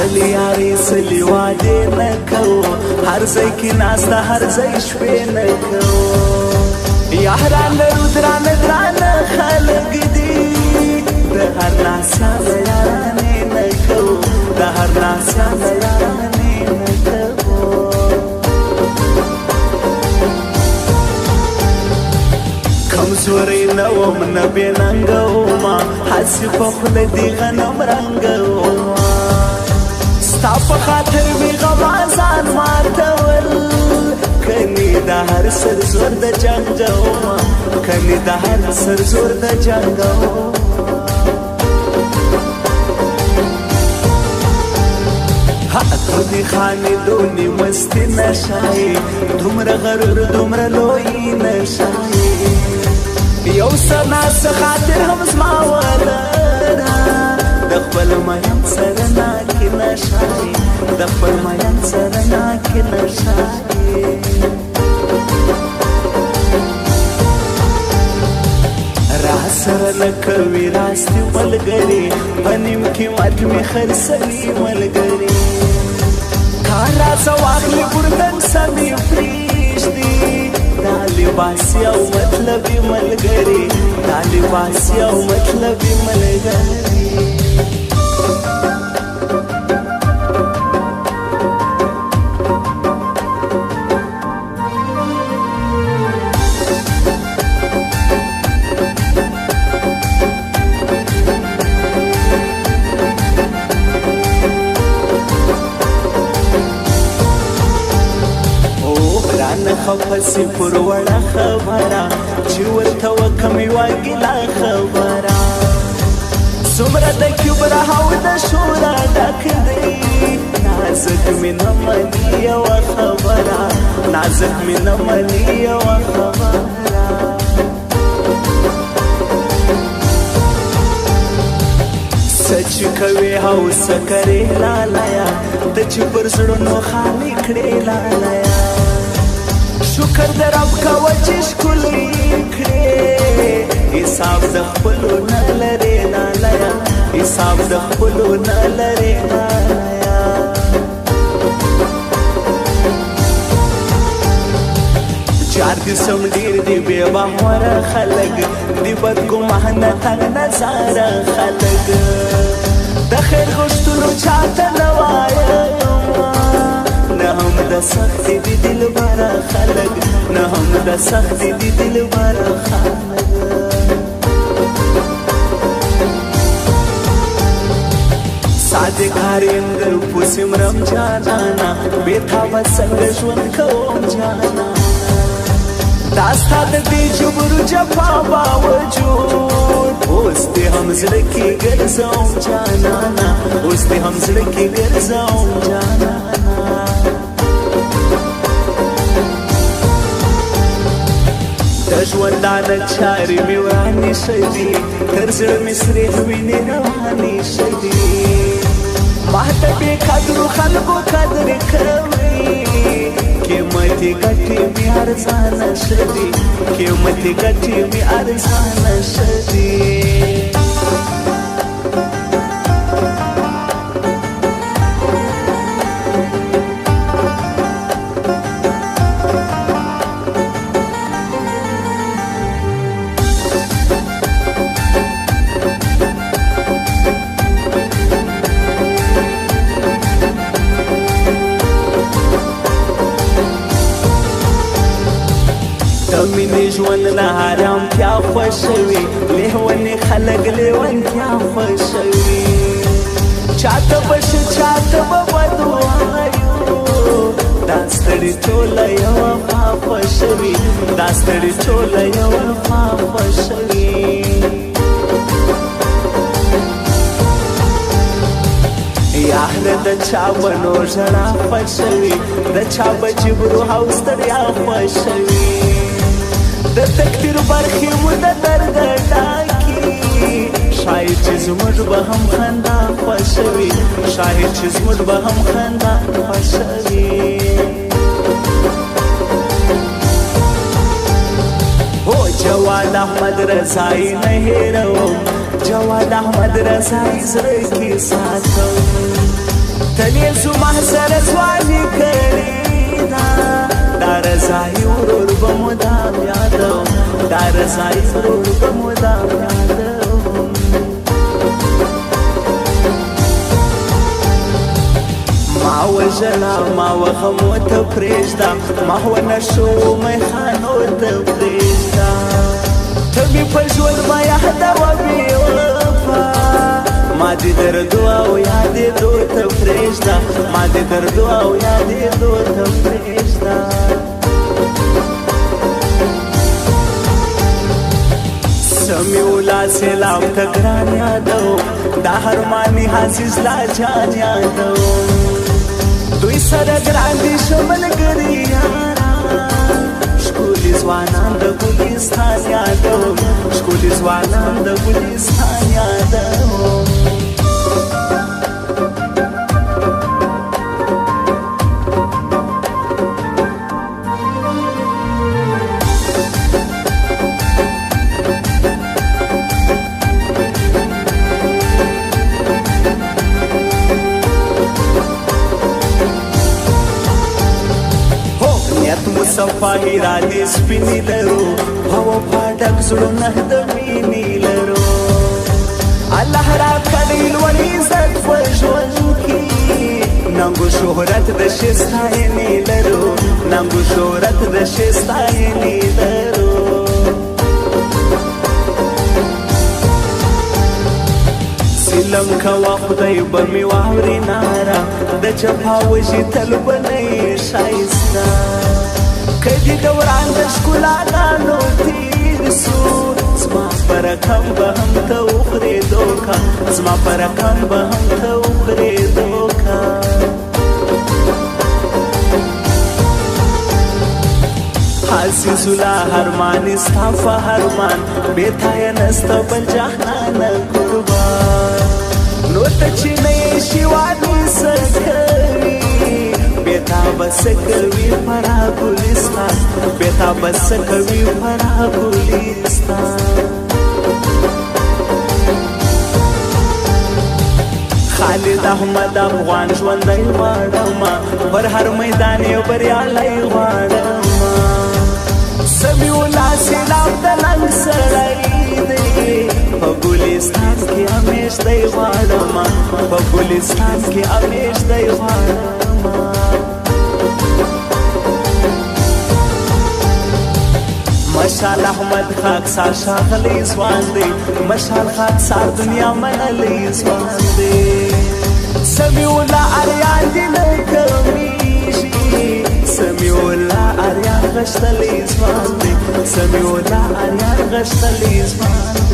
سلی یاری سلی واده نکو هر ځای کې ناسته هر ځای شپې نکو یاران لرو درانه درانه خلک دي د هر ناسیان یارانې نکو د هر ناسیان یارانې نکو کمزوری نوم نه بې ننګه وما هسې په خوله دې غنم رنګه وما ستا په خاطر مې غمازان ماتول کني د هر سر زور د جنګ وما کني د هر سر زور د جنګ دونی خانی دونی مستی نشای دومره غرور دومره لوی نشای یو سنا خاطر هم زما ولرا د خپل مین سره ناکې نشای د خپل مین سره ناکې نشای را سره نکوي راستي ملګري په نیم کې مات مې خرڅوي ملګري کارا سواخلی بردن سمی پریشدی دا لباسی او مطلبی ملگری دا لباسی او مطلبی ملگری خفسی پر وړه خبره چې ورته وکم یوه ګیله خبره څومره د کبر او د شوره ډک دی نازک مې نه مني یوه خبره نازک مې نه مني یوه خبره څه چې کوې او څه کرې لالیه ته چې پر زړونو خالي کړې لالیه شکر د رب کوه چې ښکلي کړې حساب د خپلو نه لرې لالیه حساب د خپلو نه لرې لالیه جار دې سم ډېر دي بې باوره خلک دي بدګمانه تنګ نظاره خلک د خیر غوښتلو چاته نه وایم نه هم د سختي دي دلبره خلک نه هم د سختي دي دلبره خلک صادق هرندر پوسمرم جانانا بیتا وسنګ ژوند کوم جانا داستا د دې جبر جفا باوجود اوس دې هم زړه کې ګرځوم جانانا اوس دې هم زړه کې ګرځوم جانانا د ژوندانه چارې مې ورانې شوي تر زړه مې سرې وینې روانې شوي ما ته بې قدرو خلکو قدر کوي قیمتي ګټې مې ارزانه شوي قیمتي ګټې مې ارزانه شوي مینې ژوند نه حرام کیا خوښوي لیونې خلک لیوانتیا خوښوي چاته به ښه چاته به بد وایو دا ستړي ټوله یو وفا خوښوي دا ستړي ټوله یو وفا خوښوي یاره د چا به نو ژړا خوښوي د چا به جبرو او ستړیا خوښوي د تقدیر برخې مو د درد ډاکي شاید چې زموږ به هم خندا خوښوي شاید چې زموږ به هم خندا خوښوي هو جواد احمد رضایی نه هېروم جواد احمد رضایی زړه کې ساتم تلیزو محضر ځواني کړې ده دا رضایي ورور به مدام یادوم دا رضایي ورور به مدام یادوم ما وژړه ما وغم ورته پرېږده ما ونشو میخانو ته پرېږده ته مې په ژوند ما یادوه بې وفا ما دې دردو او یادېدو ته پرېږده ما دې دردو او یادېدو ته پرېږده سمې ولا سیلاب ته ګران یادوم دا هرماني حسیس لا جان یادوم دوی سره ګران دي شه ملګري یاران ښکلي ځوانان د ګلستان یادوم ښکلي ځوانان د ګلستان یادوم صفا ارادې سپینې لرو هوا پاډک زړونه د مینې لرو الله راکړی لوړ عزت په ژوند کې ننګو شهرت د ښې ستاینې لرو ننګو شهرت د ښې ستاینې لرو سلم کوه خدای به مې واوري ناره د جفا وژي تل به نه یې ښایسته کدی دوران د ښکلاګانو تیر سو زما په رقم به هم ته وخورې دوکه زما په رقم به هم ته وخورې دوکه حسیس الله هرماني ستا فهرمان بېتایه نسته بل جهانه قربان نو ته چې نه یې شیواني څه کوي بیتا بس کوي فرا ګلستان بیتا بس کوي فرا ګلستان خالد احمد افغان ژوندی غواړم پر هر میدان یې بریالی غواړم سمیع الله سیلاب د لنګ سړی دی په ګلستان کې همیش دی غواړم په ګلستان کې همیش دی غواړم مشال احمد خاکسار ښاغلی ځوان دی مشال خاکسار دنیا منلی ځوان دی سمیع الله اریان دې نه کمیږي سمیع الله اریان غښتلی ځوان دی سمیع الله اریان غښتلی ځوان